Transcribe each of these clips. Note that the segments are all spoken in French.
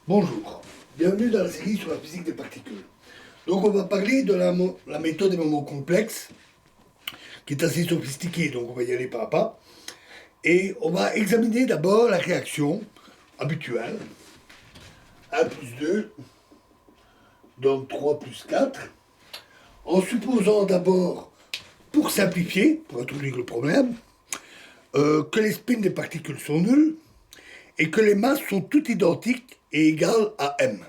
Bonjour, bienvenue dans la série sur la physique des particules. Donc on va parler de la méthode des moments complexes, qui est assez sophistiquée, donc on va y aller pas à pas. Et on va examiner d'abord la réaction habituelle. 1 plus 2 donc 3 plus 4. En supposant d'abord, pour simplifier, pour introduire le problème, que les spins des particules sont nuls et que les masses sont toutes identiques et égales à m.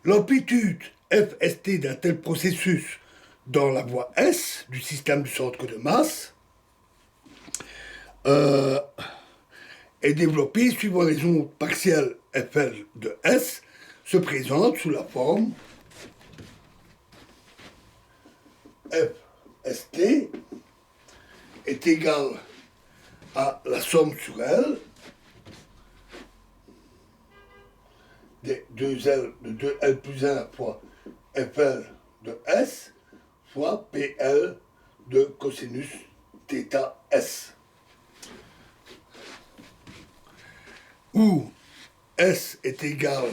L'amplitude Fst d'un tel processus dans la voie S du système du centre de masse euh, est développée suivant les ondes partielles Fl de S se présente sous la forme Fst est égal à la somme sur L des 2L de 2L plus 1 fois Fl de S fois PL de cosinus θ S. Où S est égal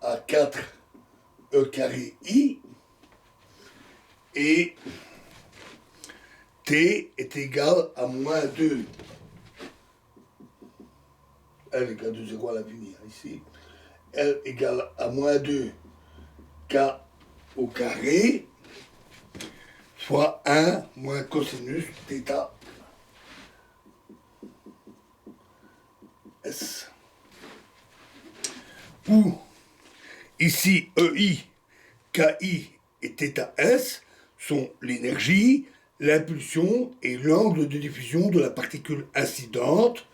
à 4E carré I et T est égal à moins 2. L égale de 0 à l'infini, ici. L égale à moins 2 K au carré fois 1 moins cosinus θ S. Où ici EI, KI et θS sont l'énergie, l'impulsion et l'angle de diffusion de la particule incidente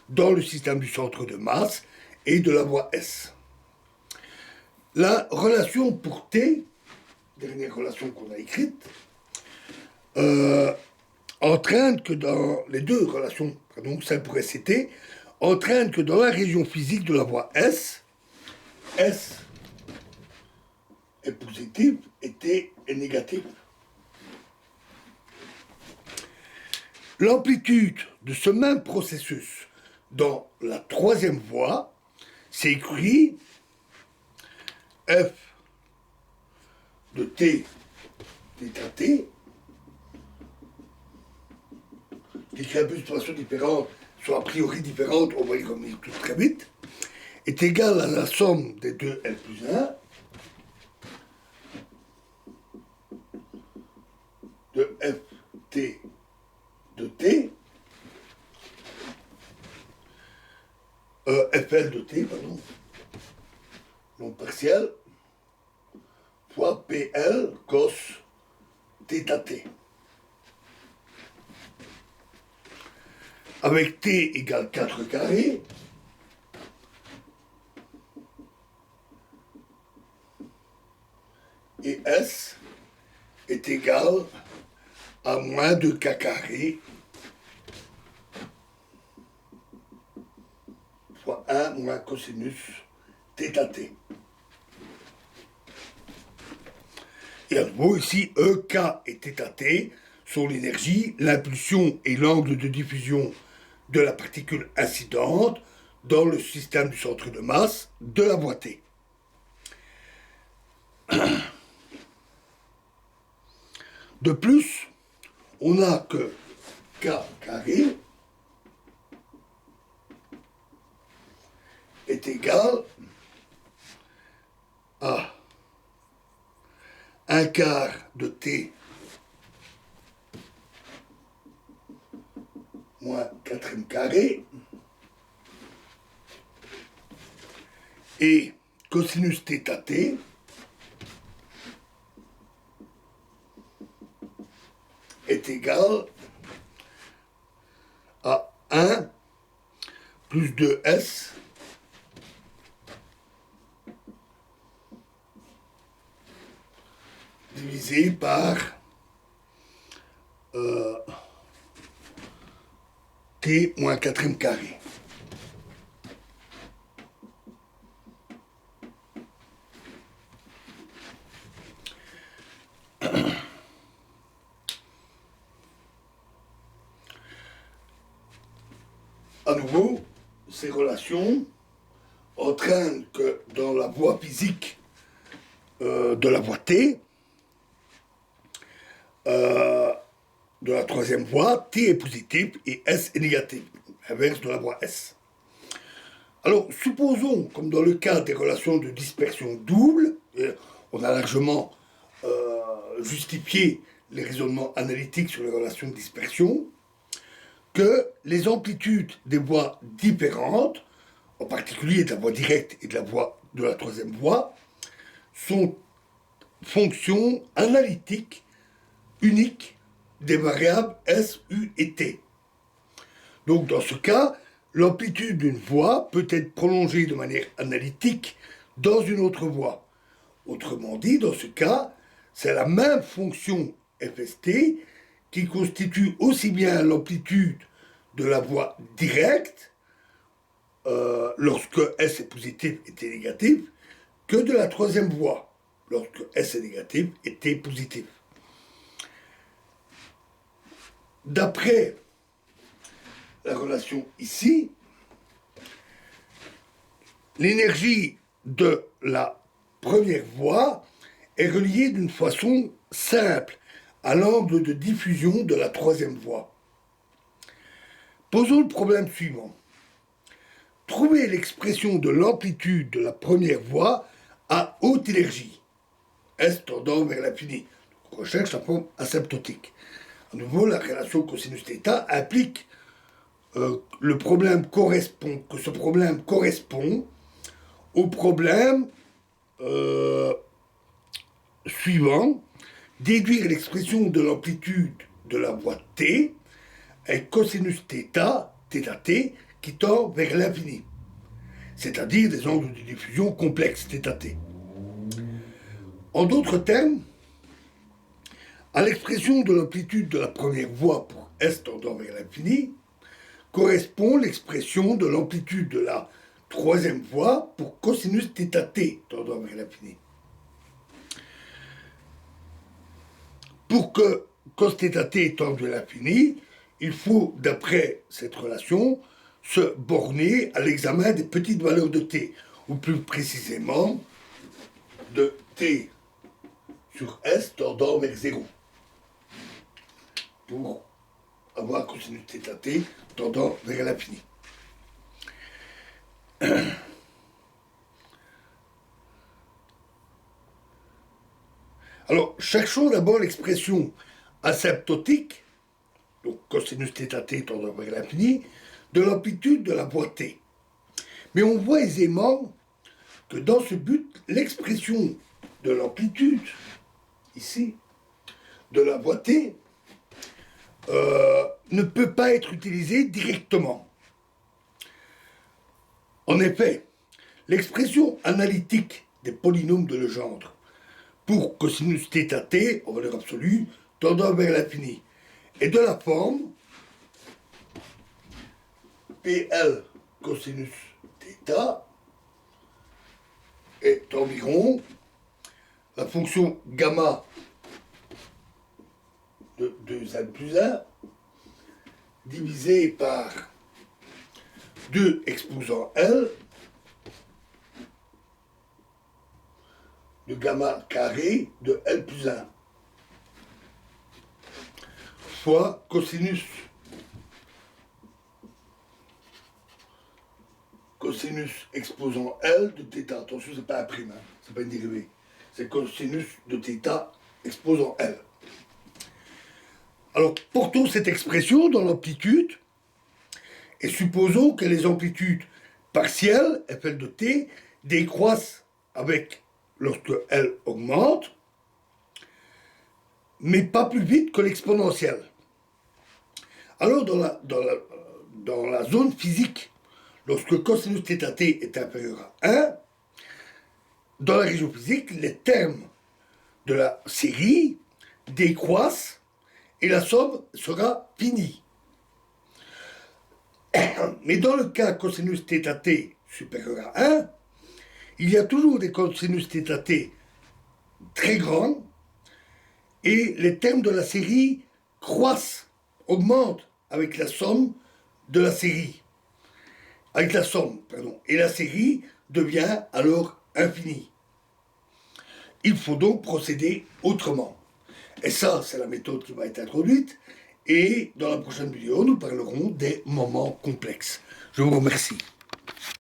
dans le système du centre de masse et de la voie S. La relation pour T, dernière relation qu'on a écrite, entraîne que dans les deux relations, donc celle pour S et T, entraîne que dans la région physique de la voie S, S est positif et T est négatif. L'amplitude de ce même processus dans la troisième voie s'écrit F de T θ T, qui crée un peu de situation différente, soit a priori différente, on va y revenir tout très vite, est égal à la somme des deux L plus 1 de Ft de T, Fl de T, pardon, donc partiel, fois PL cos θ T. Avec T égale 4 carré, et S est égal à moins 2K carré fois 1 moins cosinus θ T. Et à nouveau, ici, EK et θ T sont l'énergie, l'impulsion et l'angle de diffusion de la particule incidente dans le système du centre de masse de la voie T. De plus, on n'a que K carré est égal à 1 quart de T moins 4 carré et cosinus θ T est égal à 1 plus 2S divisé par T moins 4 carré. À nouveau, ces relations entraînent que dans la voie physique de la voie T, de la troisième voie, T est positif et S est négatif, inverse de la voie S. Alors, supposons, comme dans le cas des relations de dispersion double, on a largement justifié les raisonnements analytiques sur les relations de dispersion, que les amplitudes des voies différentes, en particulier de la voie directe et de la voie de la troisième voie, sont fonctions analytiques uniques des variables S, U et T. Donc dans ce cas, l'amplitude d'une voie peut être prolongée de manière analytique dans une autre voie. Autrement dit, dans ce cas, c'est la même fonction FST qui constitue aussi bien l'amplitude de la voie directe, lorsque S est positif et T négatif, que de la troisième voie, lorsque S est négatif et T positif. D'après la relation ici, l'énergie de la première voie est reliée d'une façon simple à l'angle de diffusion de la troisième voie. Posons le problème suivant. Trouvez l'expression de l'amplitude de la première voie à haute énergie, S tendant vers l'infini. On recherche la forme asymptotique. À nouveau, la relation cosinus θ implique que ce problème correspond au problème suivant, déduire l'expression de l'amplitude de la voie T avec cosinus θ, θt, qui tend vers l'infini, c'est-à-dire des angles de diffusion complexes, θt. En d'autres termes, à l'expression de l'amplitude de la première voie pour S tendant vers l'infini, correspond l'expression de l'amplitude de la troisième voie pour cosinus θt tendant vers l'infini. Pour que cos θt tende vers l'infini, il faut, d'après cette relation, se borner à l'examen des petites valeurs de t, ou plus précisément de t sur S tendant vers 0, pour avoir cosinus θt tendant vers l'infini. Alors, cherchons d'abord l'expression asymptotique, donc cosinus θt tendant vers l'infini, de l'amplitude de la voie T. Mais on voit aisément que dans ce but, l'expression de l'amplitude, ici, de la voie T, ne peut pas être utilisée directement. En effet, l'expression analytique des polynômes de Legendre pour cosinus θt, en valeur absolue, tendant vers l'infini, est de la forme PL cosinus θ est environ la fonction gamma de 2n plus 1 divisé par 2 exposant L de gamma carré de L plus 1 fois cosinus exposant L de θ. Attention, c'est pas un prime, hein, c'est pas une dérivée. C'est cosinus de θ exposant L. Alors, portons cette expression dans l'amplitude et supposons que les amplitudes partielles, Fl de t, décroissent avec lorsque L augmente, mais pas plus vite que l'exponentielle. Alors, dans la zone physique, lorsque cosinus θt est inférieur à 1, dans la région physique, les termes de la série décroissent et la somme sera finie. Mais dans le cas cosinus θt supérieur à 1, il y a toujours des cosinus θt très grands et les termes de la série croissent, augmentent avec la somme de la série. avec la somme, pardon, et la série devient alors infinie. Il faut donc procéder autrement. Et ça, c'est la méthode qui va être introduite. Et dans la prochaine vidéo, nous parlerons des moments complexes. Je vous remercie.